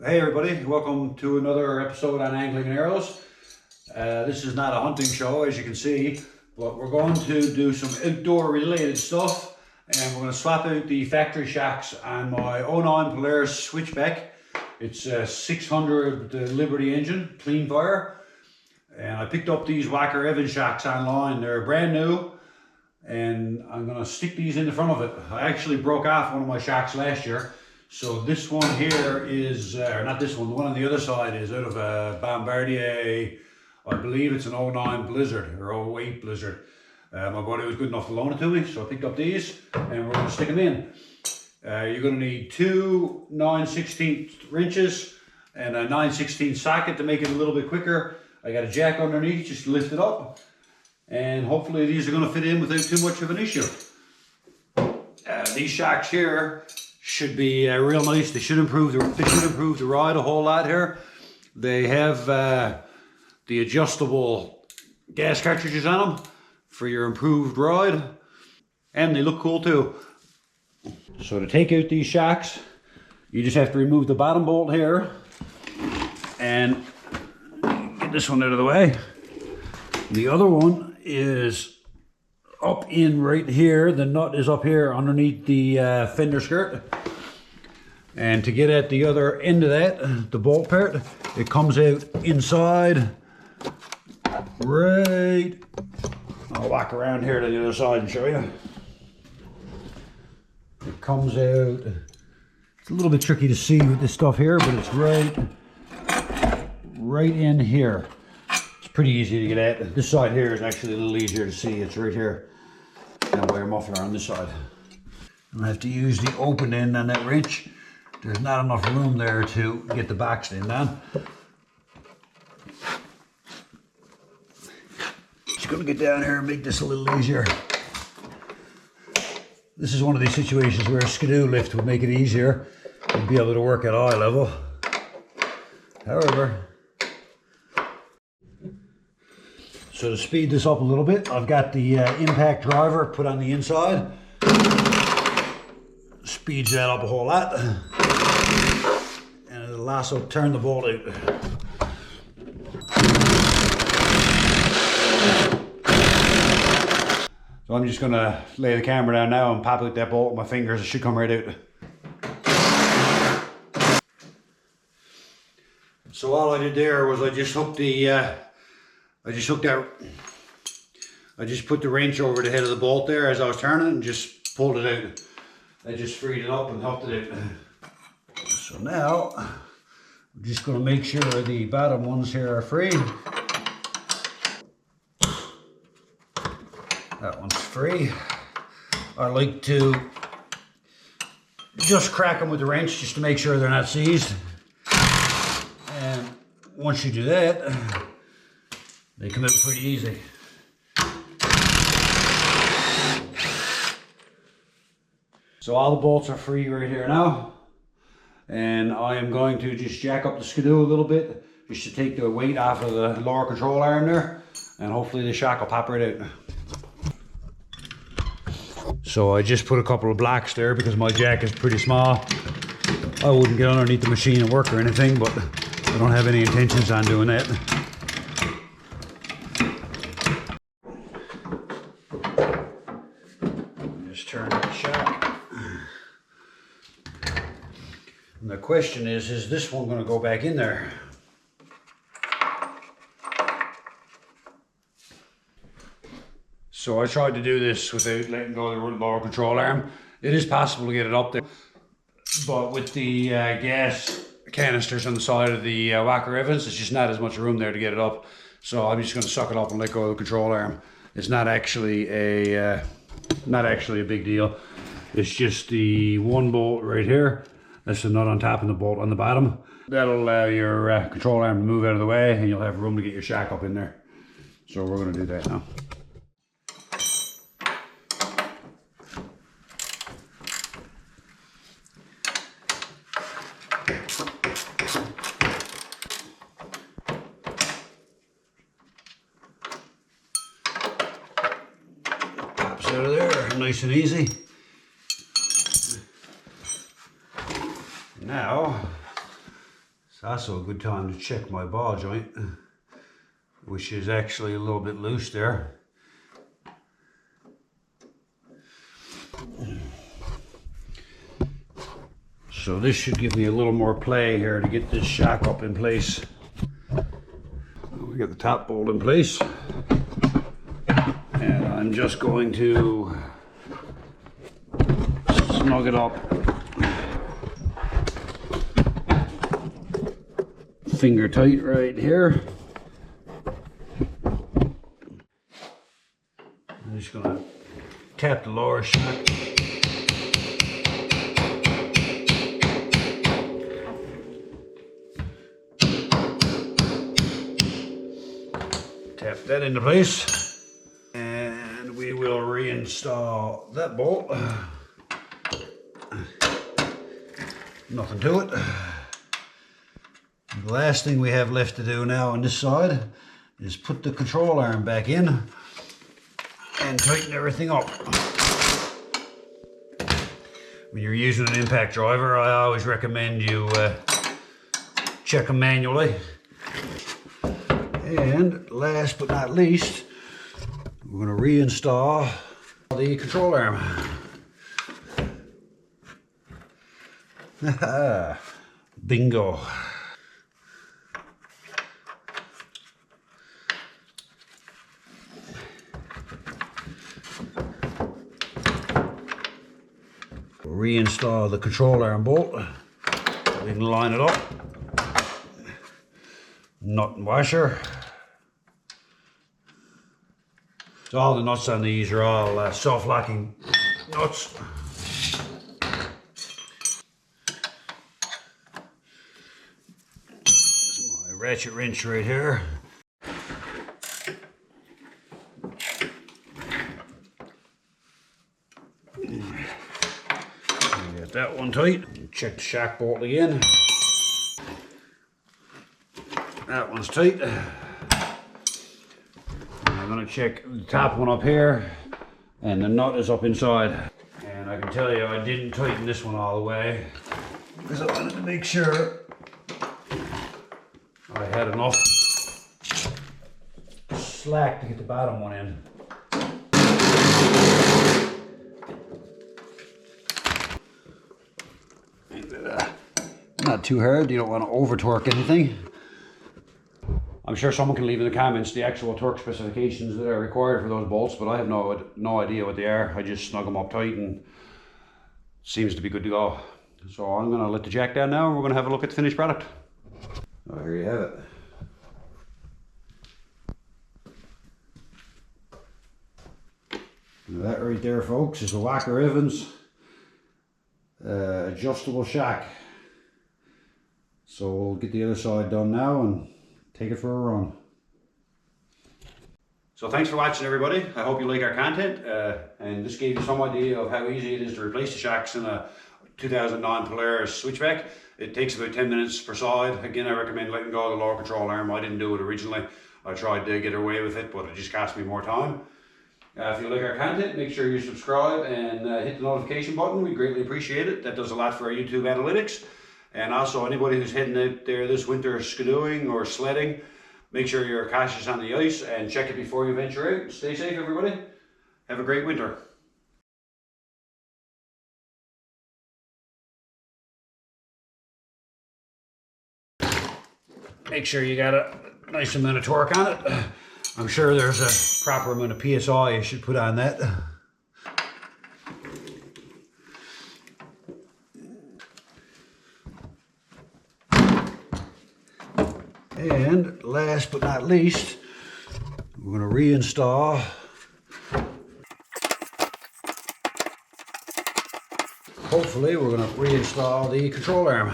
Hey everybody, welcome to another episode on Angling and Arrows. This is not a hunting show, as you can see, but we're going to do some outdoor related stuff, and we're going to swap out the factory shocks on my 09 Polaris Switchback. It's a 600 Liberty engine, clean fire, and I picked up these Walker Evans shocks online. They're brand new, and I'm going to stick these in the front of it. I actually broke off one of my shocks last year. So this one here is, or not this one, the one on the other side is out of a Bombardier, I believe it's an 09 Blizzard or 08 Blizzard. My buddy was good enough to loan it to me, so I picked up these and we're going to stick them in. You're going to need two 9/16 wrenches and a 9/16 socket to make it a little bit quicker. I got a jack underneath just to lift it up, and hopefully these are going to fit in without too much of an issue. These shocks here should be real nice. They should improve the ride a whole lot here. They have the adjustable gas cartridges on them for your improved ride, and they look cool too. So to take out these shocks, you just have to remove the bottom bolt here and get this one out of the way. The other one is up in right here. The nut is up here underneath the fender skirt, and to get at the other end of that, the bolt part, it comes out inside right. I'll walk around here to the other side and show you. It comes out, it's a little bit tricky to see with this stuff here, but it's right in here. It's pretty easy to get at. This side here is actually a little easier to see. It's right here. And wire muffler on this side. I have to use the open end on that wrench. There's not enough room there to get the box end on. Just gonna get down here and make this a little easier. This is one of these situations where a skidoo lift would make it easier and be able to work at eye level. However, so to speed this up a little bit, I've got the impact driver put on the inside. Speeds that up a whole lot. And it'll also turn the bolt out. So I'm just going to lay the camera down now and pop out that bolt with my fingers. It should come right out. So all I did there was I just put the wrench over the head of the bolt there as I was turning and just pulled it out. I just freed it up and helped it out. So now, I'm just going to make sure the bottom ones here are free. That one's free. I like to just crack them with the wrench just to make sure they're not seized. And once you do that, they come out pretty easy. So all the bolts are free right here now. And I am going to just jack up the skidoo a little bit just to take the weight off of the lower control arm there. And hopefully the shock will pop right out. So I just put a couple of blocks there because my jack is pretty small. I wouldn't get underneath the machine and work or anything, but I don't have any intentions on doing that. Just turn the shock. And the question is this one going to go back in there? So I tried to do this without letting go of the lower control arm. It is possible to get it up there, but with the gas canisters on the side of the Walker Evans, there's just not as much room there to get it up. So I'm just going to suck it up and let go of the control arm. It's not actually a big deal. It's just the one bolt right here. That's the nut on top and the bolt on the bottom. That'll allow your control arm to move out of the way, and you'll have room to get your shock up in there. So we're going to do that now. Pops out of there, nice and easy. Now Also a good time to check my ball joint, which is actually a little bit loose there. So this should give me a little more play here to get this shock up in place. We got the top bolt in place, and I'm just going to snug it up. Finger tight right here. I'm just going to tap the lower shock. Tap that into place, and we will reinstall that bolt. Nothing to it. The last thing we have left to do now on this side is put the control arm back in and tighten everything up. When you're using an impact driver, I always recommend you check them manually. And last but not least, we're going to reinstall the control arm. Bingo. Reinstall the control arm bolt. We can line it up. Nut and washer. So all the nuts on these are all self-locking nuts. That's my ratchet wrench right here. Get that one tight. Check the shock bolt again. That one's tight. I'm going to check the top one up here, and the nut is up inside. And I can tell you I didn't tighten this one all the way because I wanted to make sure I had enough slack to get the bottom one in. Not too hard, you don't want to over torque anything. I'm sure someone can leave in the comments the actual torque specifications that are required for those bolts, but I have no idea what they are. I just snug them up tight and it seems to be good to go. So I'm going to let the jack down now and we're going to have a look at the finished product. Oh, here you have it. That right there, folks, is the Walker Evans adjustable shock. So we'll get the other side done now and take it for a run. So thanks for watching, everybody. I hope you like our content, and this gave you some idea of how easy it is to replace the shocks in a 2009 Polaris Switchback. It takes about 10 minutes per side. Again, I recommend letting go of the lower control arm. I didn't do it originally. I tried to get away with it, but it just cost me more time. If you like our content, make sure you subscribe and hit the notification button. We greatly appreciate it. That does a lot for our YouTube analytics. And also, anybody who's heading out there this winter skidooing or sledding, make sure you're cautious on the ice and check it before you venture out. Stay safe, everybody. Have a great winter. Make sure you got a nice amount of torque on it. I'm sure there's a proper amount of PSI you should put on that. And last but not least, we're going to reinstall hopefully we're going to reinstall the control arm.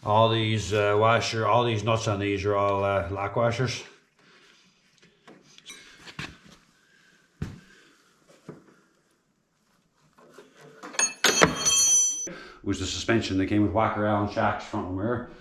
All these all these nuts on these are all lock washers. Was the suspension that came with Walker Allen shocks front and rear.